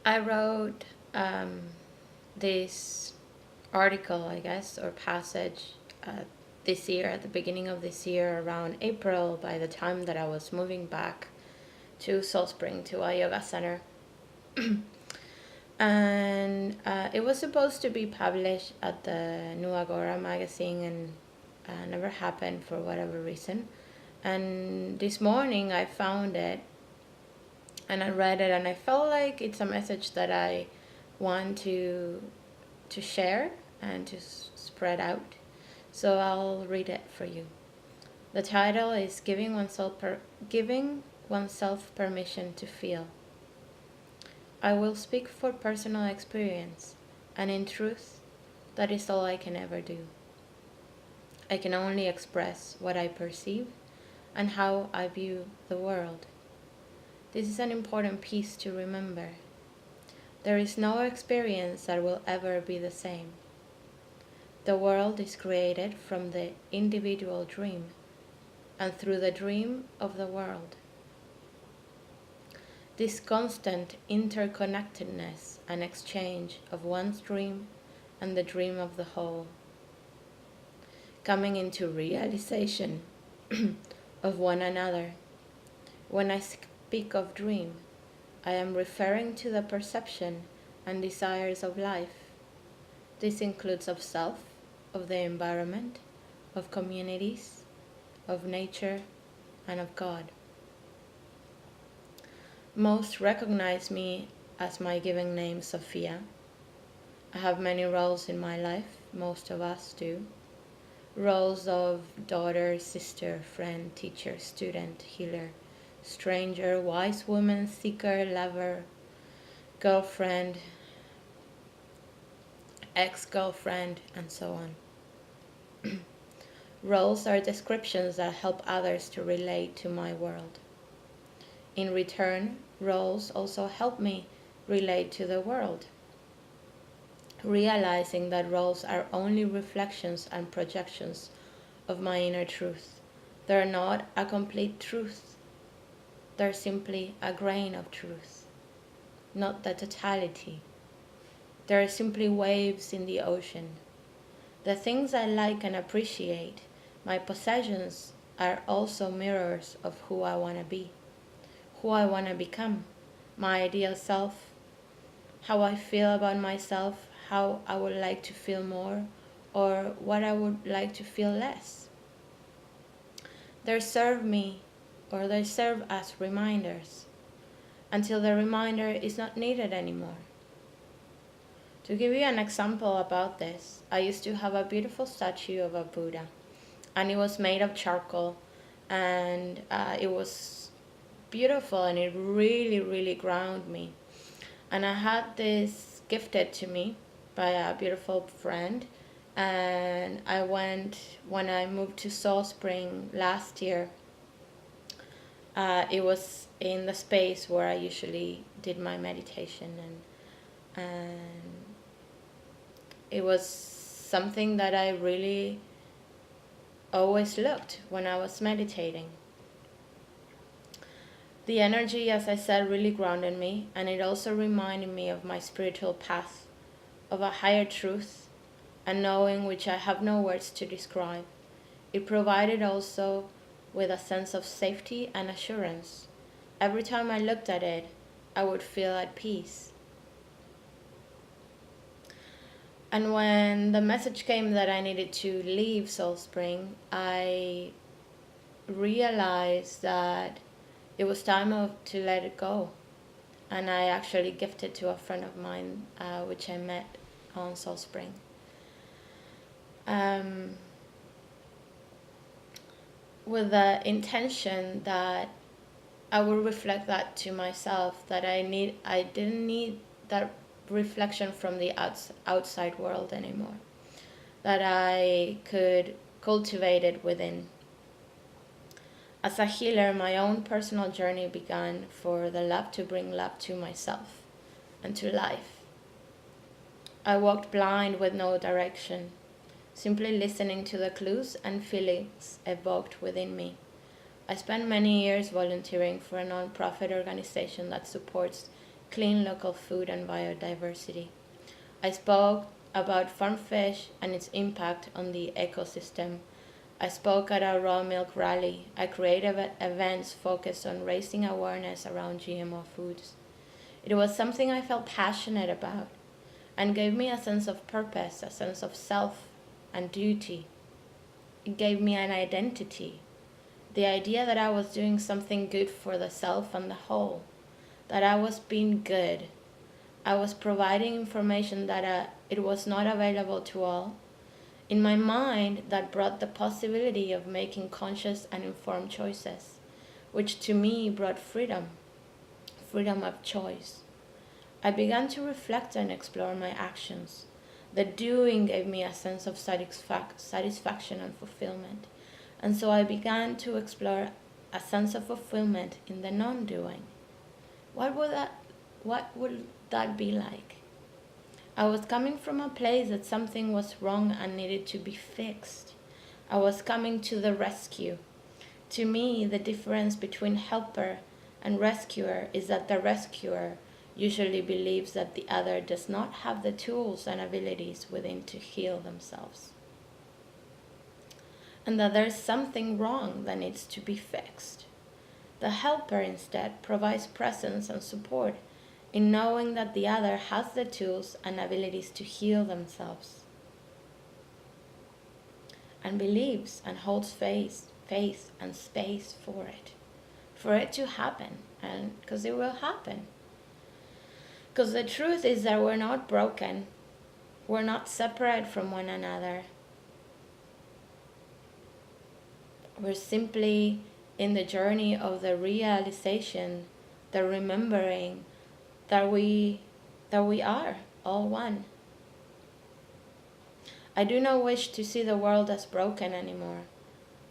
I wrote this article, I guess, or passage this year, at the beginning of this year, around April, by the time that I was moving back to Salt Spring, to a yoga center. And it was supposed to be published at the New Agora magazine, and never happened for whatever reason. And this morning I found it and I read it, and I felt like it's a message that I want to share and to spread out. So I'll read it for you. The title is Giving Oneself Permission to Feel. I will speak for personal experience, and in truth, that is all I can ever do. I can only express what I perceive and how I view the world. This is an important piece to remember. There is no experience that will ever be the same. The world is created from the individual dream and through the dream of the world. This constant interconnectedness and exchange of one's dream and the dream of the whole, coming into realization of one another. When I speak of dream, I am referring to the perception and desires of life. This includes of self, of the environment, of communities, of nature, and of God. Most recognize me as my given name, Sofia. I have many roles in my life, most of us do. Roles of daughter, sister, friend, teacher, student, healer, stranger, wise woman, seeker, lover, girlfriend, ex-girlfriend, and so on. Roles are descriptions that help others to relate to my world. In return, roles also help me relate to the world, realizing that roles are only reflections and projections of my inner truth. They're not a complete truth. They're simply a grain of truth, not the totality. They're simply waves in the ocean. The things I like and appreciate, my possessions, are also mirrors of who I want to be, who I want to become, my ideal self, how I feel about myself, how I would like to feel more, or what I would like to feel less. They serve me, or they serve as reminders, until the reminder is not needed anymore. To give you an example about this, I used to have a beautiful statue of a Buddha, and it was made of charcoal, and it was beautiful, and it really, really grounded me. And I had this gifted to me by a beautiful friend, and I went, when I moved to Salt Spring last year, it was in the space where I usually did my meditation, and it was something that I really always looked when I was meditating. The energy, as I said, really grounded me, and it also reminded me of my spiritual path, of a higher truth, a knowing which I have no words to describe. It provided also with a sense of safety and assurance. Every time I looked at it, I would feel at peace. And when the message came that I needed to leave Salt Spring, I realized that it was time to let it go. And I actually gifted to a friend of mine, which I met on Salt Spring. With the intention that I would reflect that to myself, that I didn't need that reflection from the outside world anymore, that I could cultivate it within. As a healer, my own personal journey began for the love to bring love to myself and to life. I walked blind with no direction, simply listening to the clues and feelings evoked within me. I spent many years volunteering for a non-profit organization that supports clean local food and biodiversity. I spoke about farm fish and its impact on the ecosystem. I spoke at a raw milk rally. I created events focused on raising awareness around GMO foods. It was something I felt passionate about and gave me a sense of purpose, a sense of self and duty. It gave me an identity, the idea that I was doing something good for the self and the whole, that I was being good. I was providing information that it was not available to all. In my mind, that brought the possibility of making conscious and informed choices, which to me brought freedom of choice. I began to reflect and explore my actions. The doing gave me a sense of satisfaction and fulfillment, and so I began to explore a sense of fulfillment in the non-doing. What would that be like? I was coming from a place that something was wrong and needed to be fixed. I was coming to the rescue. To me, the difference between helper and rescuer is that the rescuer usually believes that the other does not have the tools and abilities within to heal themselves, and that there is something wrong that needs to be fixed. The helper instead provides presence and support in knowing that the other has the tools and abilities to heal themselves, and believes and holds faith and space for it to happen, and because it will happen. Because the truth is that we're not broken, we're not separate from one another. We're simply in the journey of the realization, the remembering that we are all one. I do not wish to see the world as broken anymore.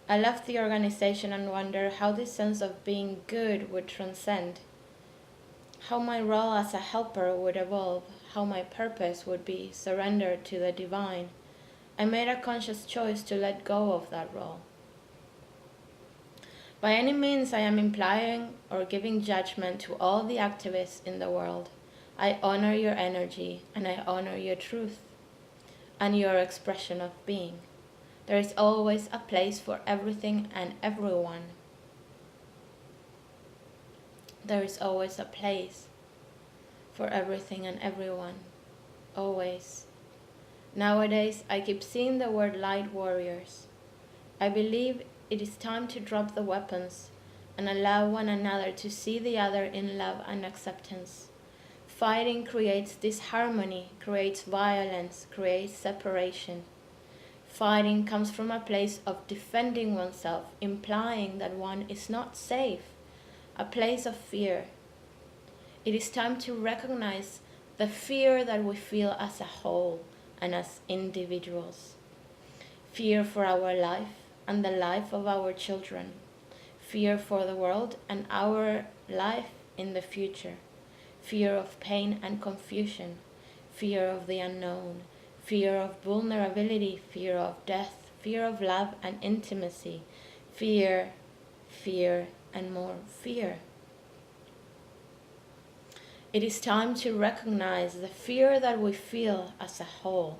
I left the organization and wondered how this sense of being good would transcend, how my role as a helper would evolve, how my purpose would be surrendered to the divine. I made a conscious choice to let go of that role. By any means I am implying or giving judgment to all the activists in the world. I honor your energy and I honor your truth and your expression of being. There is always a place for everything and everyone. There is always a place for everything and everyone. Always. Nowadays, I keep seeing the word light warriors. I believe it is time to drop the weapons and allow one another to see the other in love and acceptance. Fighting creates disharmony, creates violence, creates separation. Fighting comes from a place of defending oneself, implying that one is not safe, a place of fear. It is time to recognize the fear that we feel as a whole and as individuals. Fear for our life and the life of our children. Fear for the world and our life in the future. Fear of pain and confusion. Fear of the unknown. Fear of vulnerability. Fear of death. Fear of love and intimacy. Fear, and more fear. It is time to recognize the fear that we feel as a whole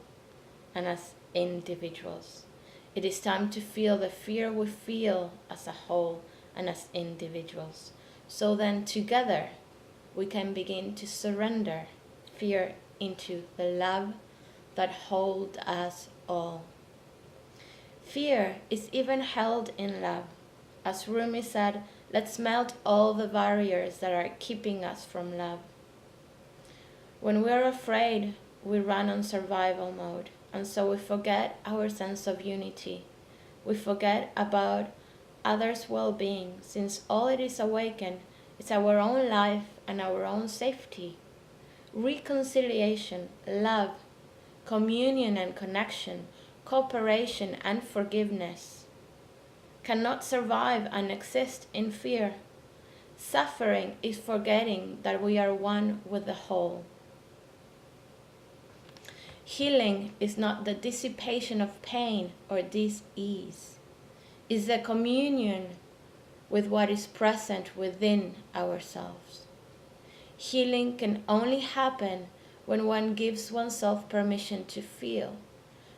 and as individuals. It is time to feel the fear we feel as a whole and as individuals. So then together we can begin to surrender fear into the love that holds us all. Fear is even held in love. As Rumi said, let's melt all the barriers that are keeping us from love. When we're afraid, we run on survival mode, and so we forget our sense of unity. We forget about others' well-being, since all it is awakened is our own life and our own safety. Reconciliation, love, communion and connection, cooperation and forgiveness cannot survive and exist in fear. Suffering is forgetting that we are one with the whole. Healing is not the dissipation of pain or dis-ease. It's the communion with what is present within ourselves. Healing can only happen when one gives oneself permission to feel,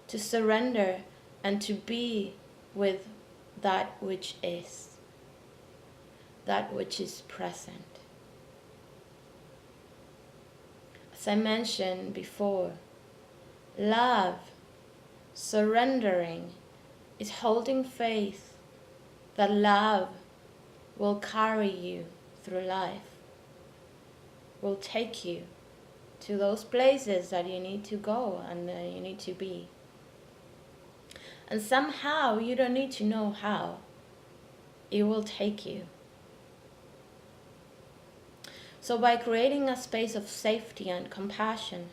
to surrender, and to be with that which is present. As I mentioned before, love, surrendering, is holding faith that love will carry you through life, will take you to those places that you need to go and that you need to be. And somehow, you don't need to know how, it will take you. So by creating a space of safety and compassion,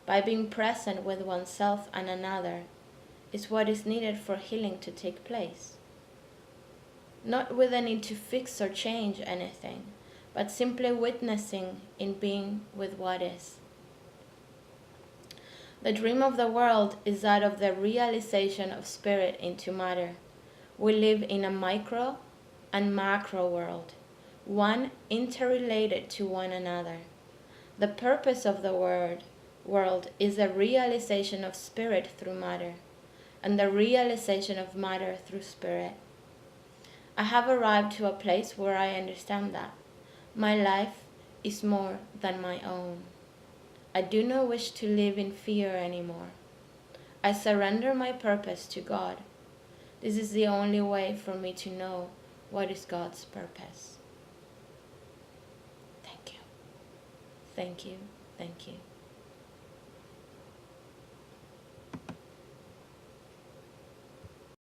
by being present with oneself and another, is what is needed for healing to take place. Not with the need to fix or change anything, but simply witnessing in being with what is. The dream of the world is that of the realization of spirit into matter. We live in a micro and macro world, one interrelated to one another. The purpose of the world is the realization of spirit through matter, and the realization of matter through spirit. I have arrived to a place where I understand that my life is more than my own. I do not wish to live in fear anymore. I surrender my purpose to God. This is the only way for me to know what is God's purpose. Thank you. Thank you. Thank you.